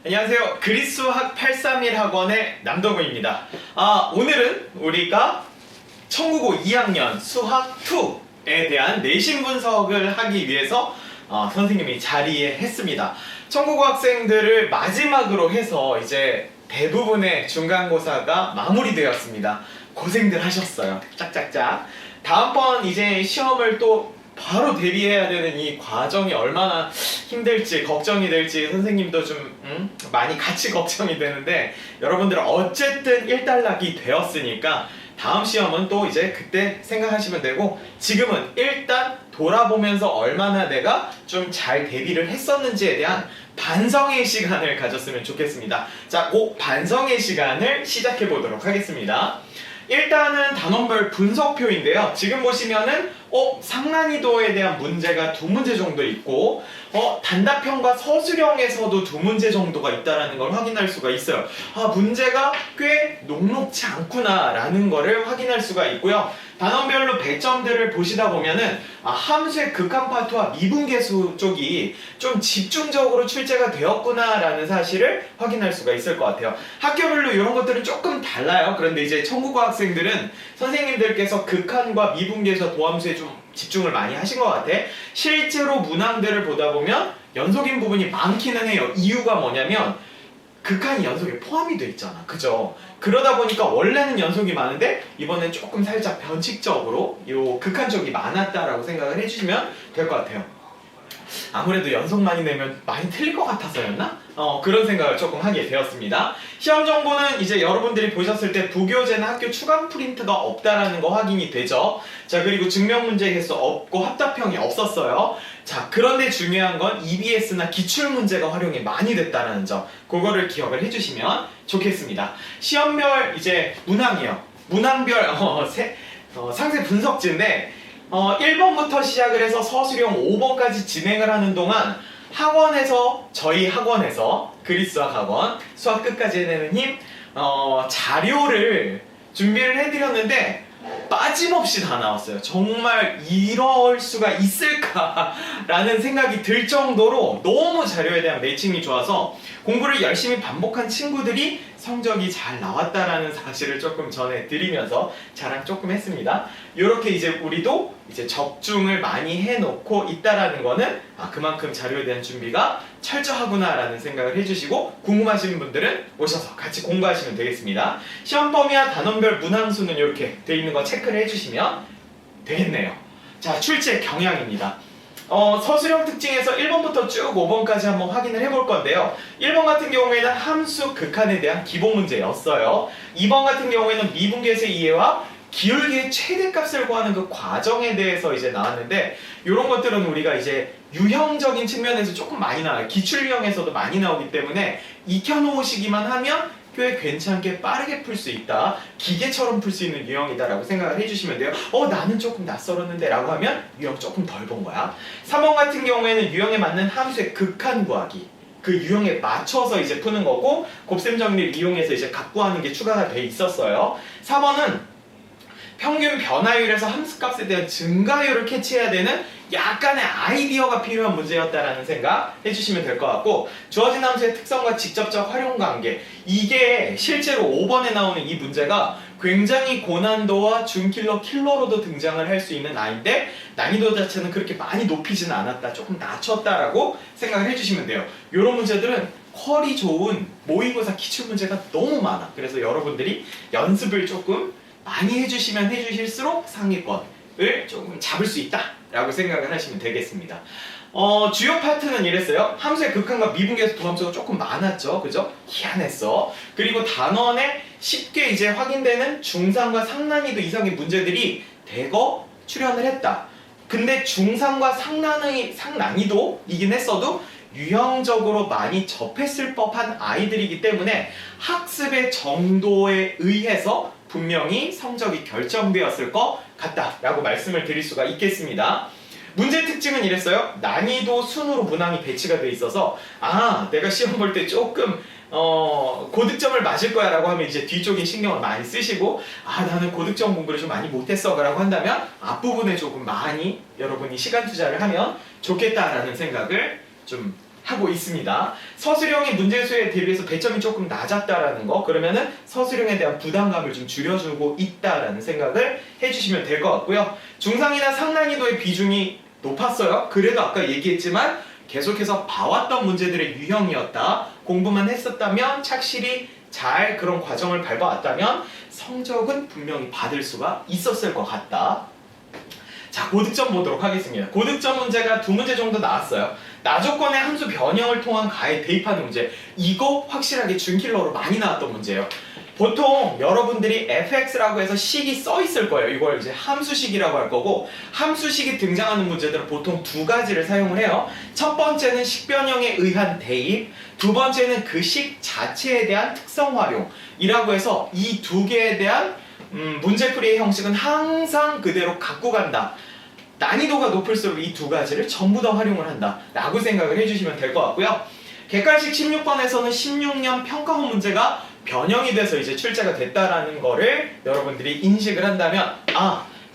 안녕하세요. 그리수학 831 학원의 남동우입니다. 오늘은 우리가 청국어 2학년 수학 2에 대한 내신 분석을 하기 위해서 선생님이 자리했습니다. 청국어 학생들을 마지막으로 해서 이제 대부분의 중간고사가 마무리되었습니다. 고생들 하셨어요. 짝짝짝. 다음번 이제 시험을 또 바로 대비해야 되는 이 과정이 얼마나 힘들지 걱정이 될지 선생님도 좀 많이 같이 걱정이 되는데, 여러분들은 어쨌든 1단락이 되었으니까 다음 시험은 또 이제 그때 생각하시면 되고, 지금은 일단 돌아보면서 얼마나 내가 좀 잘 대비를 했었는지에 대한 반성의 시간을 가졌으면 좋겠습니다. 자, 그 반성의 시간을 시작해 보도록 하겠습니다. 일단은 단원별 분석표인데요. 지금 보시면은 상난이도에 대한 문제가 2문제 정도 있고 단답형과 서술형에서도 2문제 정도가 있다는 걸 확인할 수가 있어요. 문제가 꽤 녹록지 않구나 라는 거를 확인할 수가 있고요. 단원별로 배점들을 보시다 보면은 함수의 극한 파트와 미분계수 쪽이 좀 집중적으로 출제가 되었구나 라는 사실을 확인할 수가 있을 것 같아요. 학교별로 이런 것들은 조금 달라요. 그런데 이제 청국어 학생들은 선생님들께서 극한과 미분계수 도함수에 좀 집중을 많이 하신 것 같아. 실제로 문항들을 보다 보면 연속인 부분이 많기는 해요. 이유가 뭐냐면 극한이 연속에 포함이 돼 있잖아. 그죠? 그러다 보니까 원래는 연속이 많은데 이번엔 조금 살짝 변칙적으로 요 극한 쪽이 많았다라고 생각을 해주시면 될 것 같아요. 아무래도 연속 많이 내면 많이 틀릴 것 같아서였나? 그런 생각을 조금 하게 되었습니다. 시험 정보는 이제 여러분들이 보셨을 때 부교재는 학교 추가 프린트가 없다라는 거 확인이 되죠. 자, 그리고 증명문제 개수 없고 합답형이 없었어요. 자, 그런데 중요한 건 EBS나 기출문제가 활용이 많이 됐다는 점, 그거를 기억을 해주시면 좋겠습니다. 시험별 이제 문항이요. 문항별 상세 분석지인데 1번부터 시작을 해서 서술형 5번까지 진행을 하는 동안 저희 학원에서 그리수학 학원 수학 끝까지 해내는 힘 자료를 준비를 해드렸는데 빠짐없이 다 나왔어요. 정말 이럴 수가 있을까라는 생각이 들 정도로 너무 자료에 대한 매칭이 좋아서 공부를 열심히 반복한 친구들이 성적이 잘 나왔다라는 사실을 조금 전해드리면서 자랑 조금 했습니다. 이렇게 이제 우리도 이제 적중을 많이 해놓고 있다라는 거는 그만큼 자료에 대한 준비가 철저하구나라는 생각을 해주시고, 궁금하신 분들은 오셔서 같이 공부하시면 되겠습니다. 시험 범위와 단원별 문항수는 이렇게 돼 있는 거 체크를 해주시면 되겠네요. 자, 출제 경향입니다. 서술형 특징에서 1번부터 쭉 5번까지 한번 확인을 해볼 건데요. 1번 같은 경우에는 함수 극한에 대한 기본 문제였어요. 2번 같은 경우에는 미분계수의 이해와 기울기의 최대값을 구하는 그 과정에 대해서 이제 나왔는데, 이런 것들은 우리가 이제 유형적인 측면에서 조금 많이 나와요. 기출유형에서도 많이 나오기 때문에 익혀놓으시기만 하면 꽤 괜찮게 빠르게 풀 수 있다, 기계처럼 풀 수 있는 유형이다 라고 생각을 해주시면 돼요. 나는 조금 낯설었는데 라고 하면 유형 조금 덜 본 거야. 3번 같은 경우에는 유형에 맞는 함수의 극한 구하기, 그 유형에 맞춰서 이제 푸는 거고, 곱셈 정리를 이용해서 이제 각구하는 게 추가가 돼 있었어요. 4번은 평균 변화율에서 함수값에 대한 증가율을 캐치해야 되는 약간의 아이디어가 필요한 문제였다라는 생각 해주시면 될 것 같고, 주어진 함수의 특성과 직접적 활용 관계, 이게 실제로 5번에 나오는 이 문제가 굉장히 고난도와 킬러로도 등장을 할 수 있는 아이인데 난이도 자체는 그렇게 많이 높이지는 않았다, 조금 낮췄다라고 생각을 해주시면 돼요. 이런 문제들은 퀄이 좋은 모의고사 기출문제가 너무 많아. 그래서 여러분들이 연습을 조금 많이 해주시면 해주실수록 상위권을 조금 잡을 수 있다라고 생각을 하시면 되겠습니다. 주요 파트는 이랬어요. 함수의 극한과 미분계수 도함수가 조금 많았죠. 그죠? 희한했어. 그리고 단원에 쉽게 이제 확인되는 중상과 상난이도 이상의 문제들이 대거 출현을 했다. 근데 중상과 상난이도이긴 했어도 유형적으로 많이 접했을 법한 아이들이기 때문에 학습의 정도에 의해서 분명히 성적이 결정되었을 것 같다라고 말씀을 드릴 수가 있겠습니다. 문제 특징은 이랬어요. 난이도 순으로 문항이 배치가 돼 있어서 내가 시험 볼 때 조금 고득점을 맞을 거야 라고 하면 이제 뒤쪽에 신경을 많이 쓰시고, 나는 고득점 공부를 좀 많이 못했어 라고 한다면 앞부분에 조금 많이 여러분이 시간 투자를 하면 좋겠다라는 생각을 좀 하고 있습니다. 서술형이 문제수에 대비해서 배점이 조금 낮았다라는 거, 그러면은 서술형에 대한 부담감을 좀 줄여주고 있다라는 생각을 해주시면 될 것 같고요. 중상이나 상난이도의 비중이 높았어요. 그래도 아까 얘기했지만 계속해서 봐왔던 문제들의 유형이었다. 공부만 했었다면, 착실히 잘 그런 과정을 밟아왔다면 성적은 분명히 받을 수가 있었을 것 같다. 자, 고득점 보도록 하겠습니다. 고득점 문제가 2문제 정도 나왔어요. 나조건의 함수 변형을 통한 가에 대입하는 문제. 이거 확실하게 준킬러로 많이 나왔던 문제예요. 보통 여러분들이 fx라고 해서 식이 써 있을 거예요. 이걸 이제 함수식이라고 할 거고, 함수식이 등장하는 문제들은 보통 2가지를 사용을 해요. 첫 번째는 식변형에 의한 대입, 두 번째는 그 식 자체에 대한 특성 활용이라고 해서 이 2개에 대한 문제풀이의 형식은 항상 그대로 갖고 간다. 난이도가 높을수록 이 2가지를 전부 다 활용을 한다 라고 생각을 해주시면 될 것 같고요. 객관식 16번에서는 16년 평가원 문제가 변형이 돼서 이제 출제가 됐다라는 거를 여러분들이 인식을 한다면,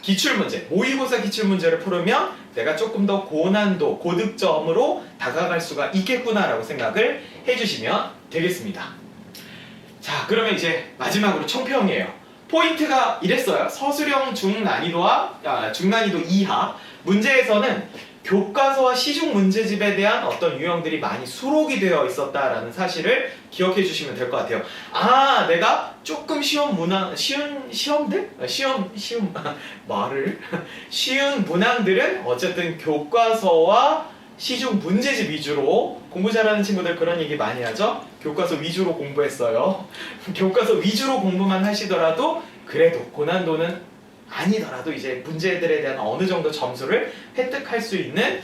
기출문제, 모의고사 기출문제를 풀으면 내가 조금 더 고난도, 고득점으로 다가갈 수가 있겠구나 라고 생각을 해주시면 되겠습니다. 자, 그러면 이제 마지막으로 총평이에요. 포인트가 이랬어요. 서술형 중난이도 이하 문제에서는 교과서와 시중 문제집에 대한 어떤 유형들이 많이 수록이 되어 있었다라는 사실을 기억해 주시면 될 것 같아요. 내가 조금 쉬운 문항들은 어쨌든 교과서와 시중 문제집 위주로, 공부 잘하는 친구들 그런 얘기 많이 하죠. 교과서 위주로 공부했어요. 교과서 위주로 공부만 하시더라도 그래도 고난도는 아니더라도 이제 문제들에 대한 어느 정도 점수를 획득할 수 있는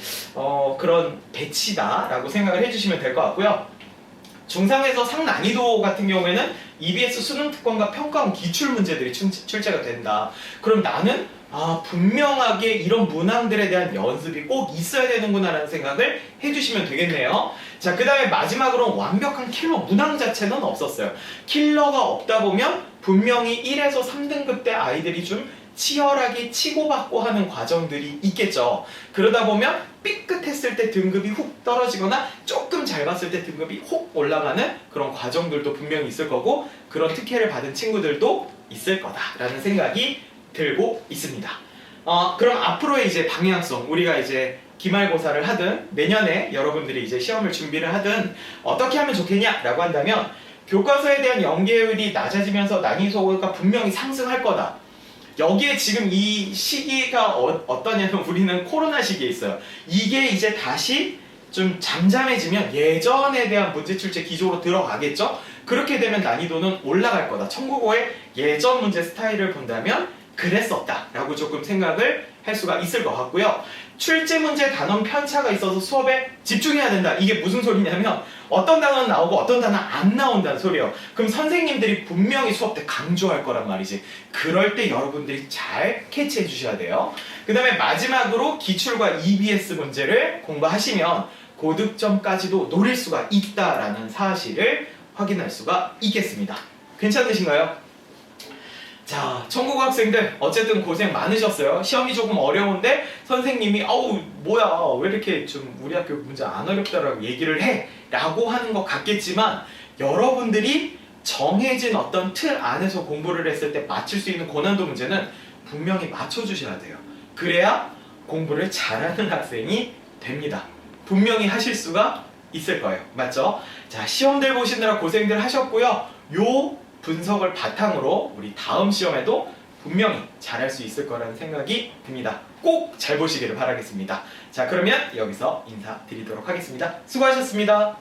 그런 배치다라고 생각을 해주시면 될 것 같고요. 중상에서 상난이도 같은 경우에는 EBS 수능 특권과 평가원 기출 문제들이 출제가 된다. 그럼 나는 분명하게 이런 문항들에 대한 연습이 꼭 있어야 되는구나 라는 생각을 해주시면 되겠네요. 자, 그 다음에 마지막으로 완벽한 킬러 문항 자체는 없었어요. 킬러가 없다 보면 분명히 1에서 3등급 때 아이들이 좀 치열하게 치고받고 하는 과정들이 있겠죠. 그러다 보면 삐끗했을 때 등급이 훅 떨어지거나 조금 잘 봤을 때 등급이 훅 올라가는 그런 과정들도 분명히 있을 거고, 그런 특혜를 받은 친구들도 있을 거다라는 생각이 들고 있습니다. 그럼 앞으로의 이제 방향성, 우리가 이제 기말고사를 하든 내년에 여러분들이 이제 시험을 준비를 하든 어떻게 하면 좋겠냐라고 한다면, 교과서에 대한 연계율이 낮아지면서 난이도가 분명히 상승할 거다. 여기에 지금 이 시기가 어떠냐면 우리는 코로나 시기에 있어요. 이게 이제 다시 좀 잠잠해지면 예전에 대한 문제 출제 기조로 들어가겠죠? 그렇게 되면 난이도는 올라갈 거다. 청국어의 예전 문제 스타일을 본다면 그랬었다 라고 조금 생각을 할 수가 있을 것 같고요. 출제 문제 단원 편차가 있어서 수업에 집중해야 된다. 이게 무슨 소리냐면 어떤 단어는 나오고 어떤 단어는 안 나온다는 소리예요. 그럼 선생님들이 분명히 수업 때 강조할 거란 말이지. 그럴 때 여러분들이 잘 캐치해 주셔야 돼요. 그 다음에 마지막으로 기출과 EBS 문제를 공부하시면 고득점까지도 노릴 수가 있다라는 사실을 확인할 수가 있겠습니다. 괜찮으신가요? 자, 청국어 학생들 어쨌든 고생 많으셨어요. 시험이 조금 어려운데 선생님이 뭐야 왜 이렇게 좀 우리 학교 문제 안 어렵다라고 얘기를 해 라고 하는 것 같겠지만, 여러분들이 정해진 어떤 틀 안에서 공부를 했을 때 맞출 수 있는 고난도 문제는 분명히 맞춰주셔야 돼요. 그래야 공부를 잘하는 학생이 됩니다. 분명히 하실 수가 있을 거예요. 맞죠? 자, 시험들 보시느라 고생들 하셨고요. 요 분석을 바탕으로 우리 다음 시험에도 분명히 잘할 수 있을 거라는 생각이 듭니다. 꼭 잘 보시기를 바라겠습니다. 자, 그러면 여기서 인사드리도록 하겠습니다. 수고하셨습니다.